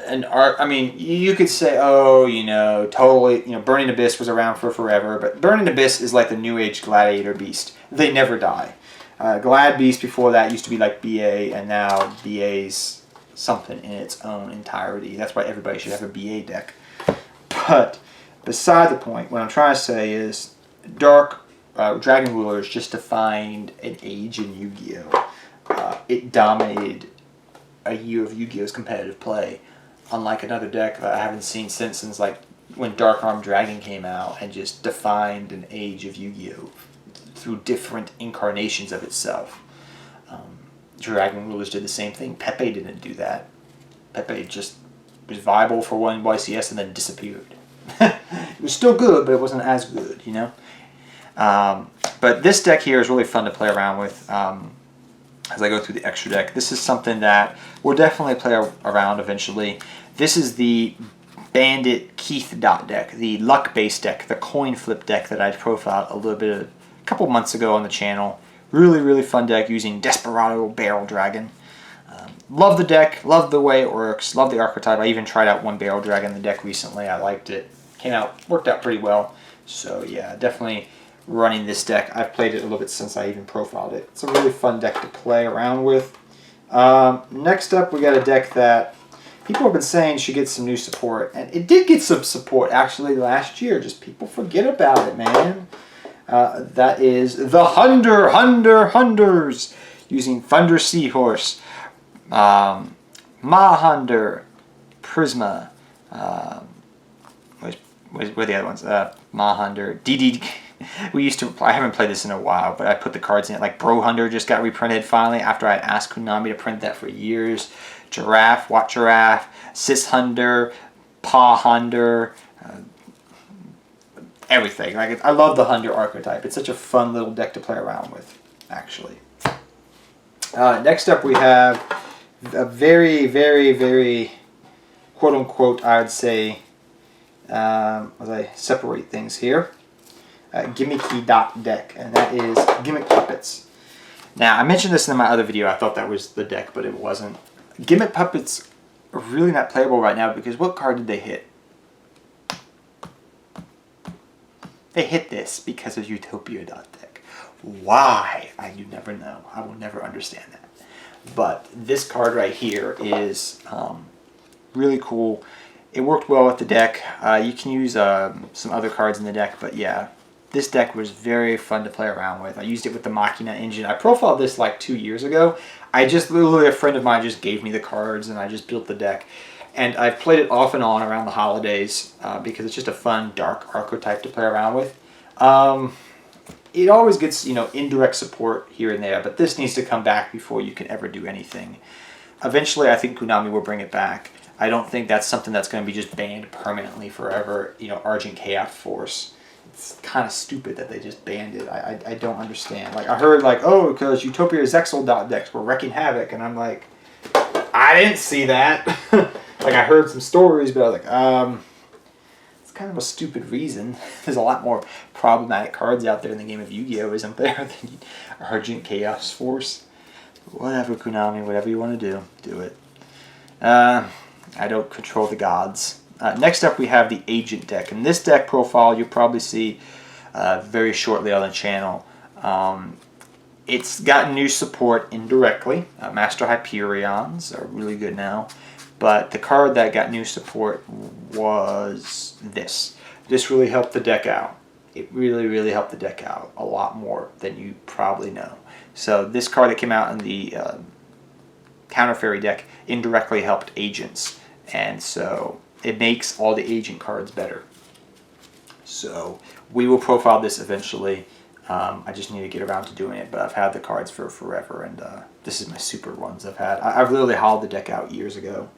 an art... I mean, you could say, oh, you know, totally... You know, Burning Abyss was around for forever, but Burning Abyss is like the New Age Gladiator Beast. They never die. Glad Beast before that used to be like BA, and now BA's something in its own entirety. That's why everybody should have a BA deck. But beside the point, what I'm trying to say is Dark Dragon Rulers just defined an age in Yu-Gi-Oh! It dominated a year of Yu-Gi-Oh's competitive play, unlike another deck that I haven't seen since like when Dark Armed Dragon came out and just defined an age of Yu-Gi-Oh! Through different incarnations of itself. Dragon Rulers did the same thing. Pepe didn't do that. Pepe just was viable for one YCS and then disappeared. It was still good, but it wasn't as good, you know? But this deck here is really fun to play around with as I go through the extra deck. This is something that we'll definitely play around eventually. This is the Bandit Keith Dot deck, the luck-based deck, the coin flip deck that I profiled a couple months ago on the channel. Really, really fun deck using Desperado Barrel Dragon. Love the deck, love the way it works, love the archetype. I even tried out one Barrel Dragon in the deck recently. I liked it. Worked out pretty well. So yeah, definitely running this deck. I've played it a little bit since I even profiled it. It's a really fun deck to play around with. Next up, we got a deck that people have been saying should get some new support. And it did get some support actually last year. Just people forget about it, man. That is the Hunders, using Thunder Seahorse, Mahunder, Prisma, where are the other ones? Mahunder, DD. I haven't played this in a while, but I put the cards in it. Like Brohunder just got reprinted finally after I asked Konami to print that for years. Giraffe, Wat Giraffe, Sishunder, Pahunder. Everything. Like, I love the Hunter archetype. It's such a fun little deck to play around with, actually. Next up, we have a very, very, very quote-unquote, I would say, as I separate things here, gimmicky dot deck, and that is Gimmick Puppets. Now, I mentioned this in my other video. I thought that was the deck, but it wasn't. Gimmick Puppets are really not playable right now because what card did they hit? They hit this because of Utopia dot deck. Why? I do never know. I will never understand that. But this card right here is really cool. It worked well with the deck. You can use some other cards in the deck, but yeah, this deck was very fun to play around with. I used it with the Machina engine. I profiled this like 2 years ago. Literally a friend of mine just gave me the cards and I just built the deck. And I've played it off and on around the holidays because it's just a fun dark archetype to play around with. It always gets, indirect support here and there, but this needs to come back before you can ever do anything. Eventually, I think Konami will bring it back. I don't think that's something that's going to be just banned permanently forever, Argent Chaos Force. It's kind of stupid that they just banned it. I don't understand. Like, I heard, because Utopia Zexal decks were wrecking havoc, and I'm like, I didn't see that. I heard some stories, but I was like, it's kind of a stupid reason. There's a lot more problematic cards out there in the game of Yu-Gi-Oh! Isn't there than Argent Chaos Force? Whatever, Konami, whatever you want to do it. I don't control the gods. Next up, we have the Agent deck. And this deck profile you'll probably see very shortly on the channel. It's gotten new support indirectly. Master Hyperions are really good now. But the card that got new support was this. This really helped the deck out. It really, really helped the deck out a lot more than you probably know. So this card that came out in the Counter Fairy deck indirectly helped Agents. And so it makes all the Agent cards better. So we will profile this eventually. I just need to get around to doing it, but I've had the cards for forever, and this is my super ones I've had. I've literally hauled the deck out years ago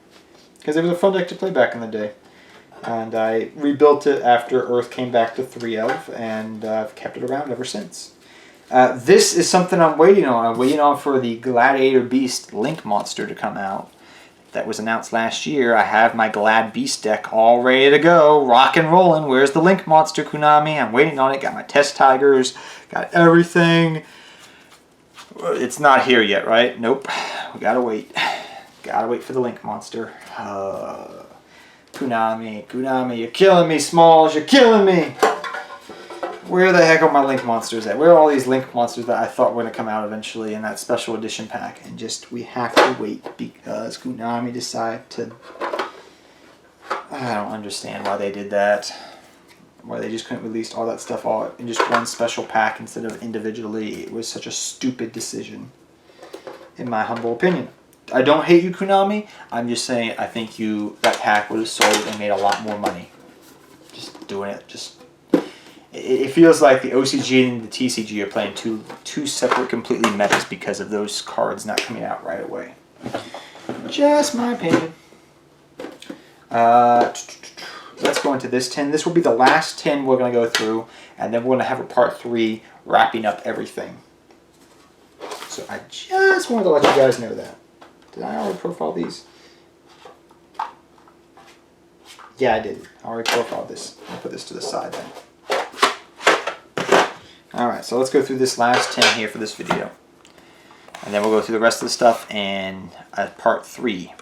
because it was a fun deck to play back in the day. And I rebuilt it after Earth came back to 3 of, and I've kept it around ever since. This is something I'm waiting on. I'm waiting on for the Gladiator Beast Link monster to come out. That was announced last year. I have my Glad Beast deck all ready to go, rock and rolling. Where's the Link monster, Konami? I'm waiting on it. Got my test tigers, got everything. It's not here yet, right? Nope. We gotta wait. Gotta wait for the Link monster. Konami, you're killing me, Smalls. You're killing me. Where the heck are my Link monsters at? Where are all these Link monsters that I thought were going to come out eventually in that special edition pack? And we have to wait because Konami decided to... I don't understand why they did that. Why they just couldn't release all that stuff all in just one special pack instead of individually. It was such a stupid decision, in my humble opinion. I don't hate you, Konami. I'm just saying I think that pack would have sold and made a lot more money. Just doing it, it feels like the OCG and the TCG are playing two separate, completely metas because of those cards not coming out right away. Just my opinion. Let's go into this 10. This will be the last 10 we're going to go through, and then we're going to have a part 3 wrapping up everything. So I just wanted to let you guys know that. Did I already profile these? Yeah, I did. I already profiled this. I'll put this to the side then. Alright, so let's go through this last 10 here for this video. And then we'll go through the rest of the stuff in part 3.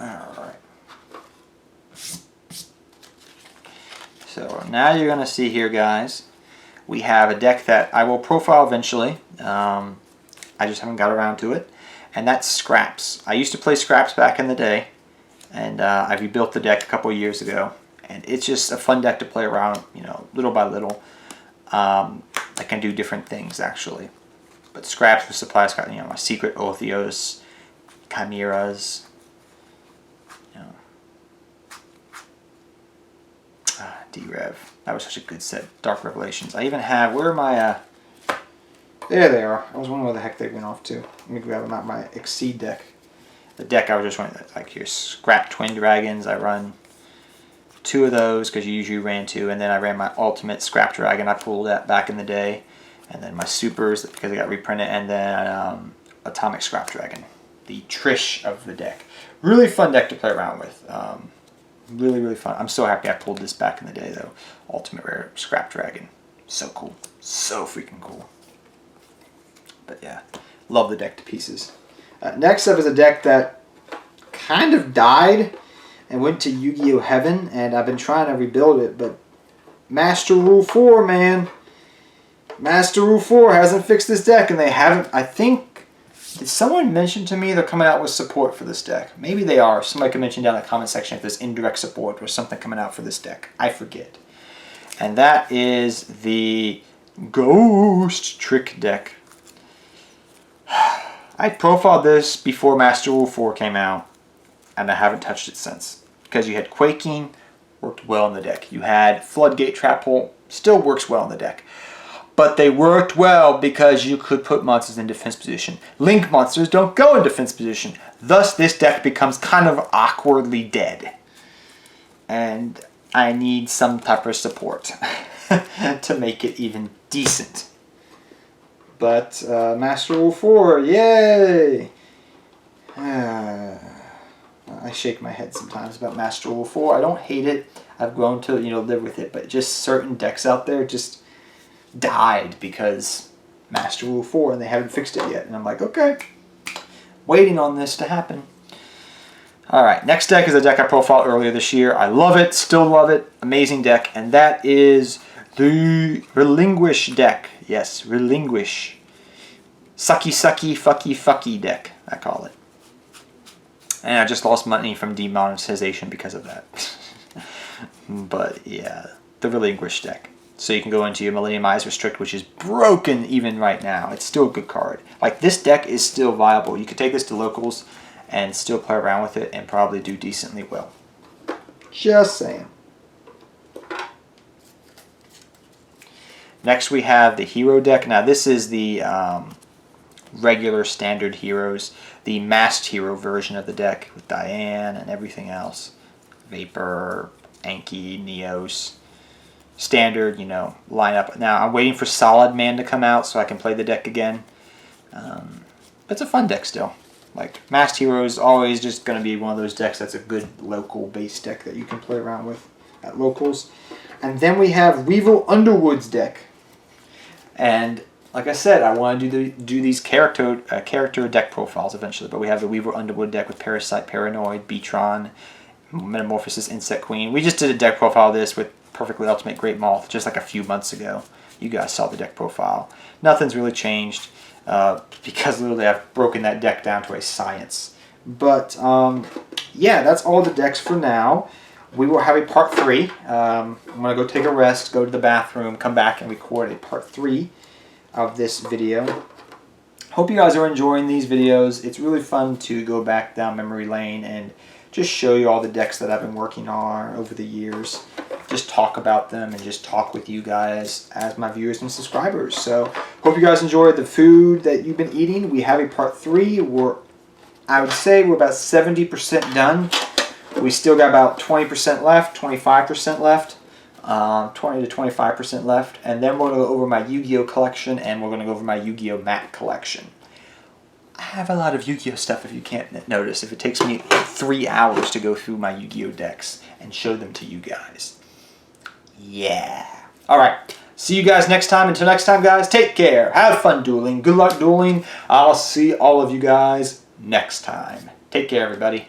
Alright. So now you're going to see here, guys, we have a deck that I will profile eventually. I just haven't got around to it. And that's Scraps. I used to play Scraps back in the day. And I rebuilt the deck a couple years ago. And it's just a fun deck to play around, little by little. I can do different things, actually. But Scraps with supplies got, my Secret Otheos, Chimeras, D-Rev. That was such a good set. Dark Revelations. I even have, where are my, there they are. I was wondering where the heck they went off to. Let me grab them out, my Exceed deck. The deck I was just running, like here, Scrap Twin Dragons. I run 2 of those because you usually ran 2, and then I ran my Ultimate Scrap Dragon I pulled that back in the day, and then my Supers because they got reprinted, and then Atomic Scrap Dragon, the Trish of the deck. Really fun deck to play around with. Really, really fun. I'm so happy I pulled this back in the day though. Ultimate Rare Scrap Dragon. So cool. So freaking cool. But yeah, love the deck to pieces. Next up is a deck that kind of died and went to Yu-Gi-Oh! Heaven, and I've been trying to rebuild it, but Master Rule 4, man. Master Rule 4 hasn't fixed this deck, and they haven't, I think, did someone mention to me they're coming out with support for this deck? Maybe they are. Somebody can mention down in the comment section if there's indirect support or something coming out for this deck. I forget. And that is the Ghost Trick deck. I profiled this before Master Rule 4 came out, and I haven't touched it since. Because you had Quaking, worked well in the deck. You had Floodgate Trap Hole, still works well in the deck. But they worked well because you could put monsters in defense position. Link monsters don't go in defense position. Thus, this deck becomes kind of awkwardly dead. And I need some type of support to make it even decent. But Master Rule 4, yay! I shake my head sometimes about Master Rule 4. I don't hate it. I've grown to live with it. But just certain decks out there just died because Master Rule 4 and they haven't fixed it yet. And I'm like, okay, waiting on this to happen. Alright, next deck is a deck I profiled earlier this year. I love it, still love it. Amazing deck. And that is the Relinquish deck. Yes, Relinquish. Sucky, sucky, fucky, fucky deck, I call it. And I just lost money from demonetization because of that. But yeah, the Relinquish deck. So you can go into your Millennium Eyes Restrict, which is broken even right now. It's still a good card. Like, this deck is still viable. You could take this to locals and still play around with it and probably do decently well. Just saying. Next we have the Hero deck. Now this is the regular standard heroes. The masked hero version of the deck with Diane and everything else. Vapor, Anki, Neos. Standard, lineup. Now I'm waiting for Solid Man to come out so I can play the deck again. It's a fun deck still. Like, Masked Hero is always just going to be one of those decks that's a good local base deck that you can play around with at locals. And then we have Weevil Underwood's deck. And like I said, I want to do these character deck profiles eventually. But we have the Weevil Underwood deck with Parasite, Paranoid, Beatron, Metamorphosis, Insect Queen. We just did a deck profile of this with Perfectly Ultimate Great Moth just like a few months ago. You guys saw the deck profile. Nothing's really changed because literally I've broken that deck down to a science. But yeah, that's all the decks for now. We will have a part 3. I'm going to go take a rest, go to the bathroom, come back and record a part 3 of this video. Hope you guys are enjoying these videos. It's really fun to go back down memory lane and just show you all the decks that I've been working on over the years. Just talk about them and just talk with you guys as my viewers and subscribers. So hope you guys enjoyed the food that you've been eating. We have a part 3. I would say we're about 70% done. We still got about 20% left, 25% left, 20 to 25% left. And then we're going to go over my Yu-Gi-Oh collection and we're going to go over my Yu-Gi-Oh mat collection. I have a lot of Yu-Gi-Oh stuff if you can't notice. If it takes me 3 hours to go through my Yu-Gi-Oh decks and show them to you guys. Yeah. Alright. See you guys next time. Until next time, guys, take care. Have fun dueling. Good luck dueling. I'll see all of you guys next time. Take care, everybody.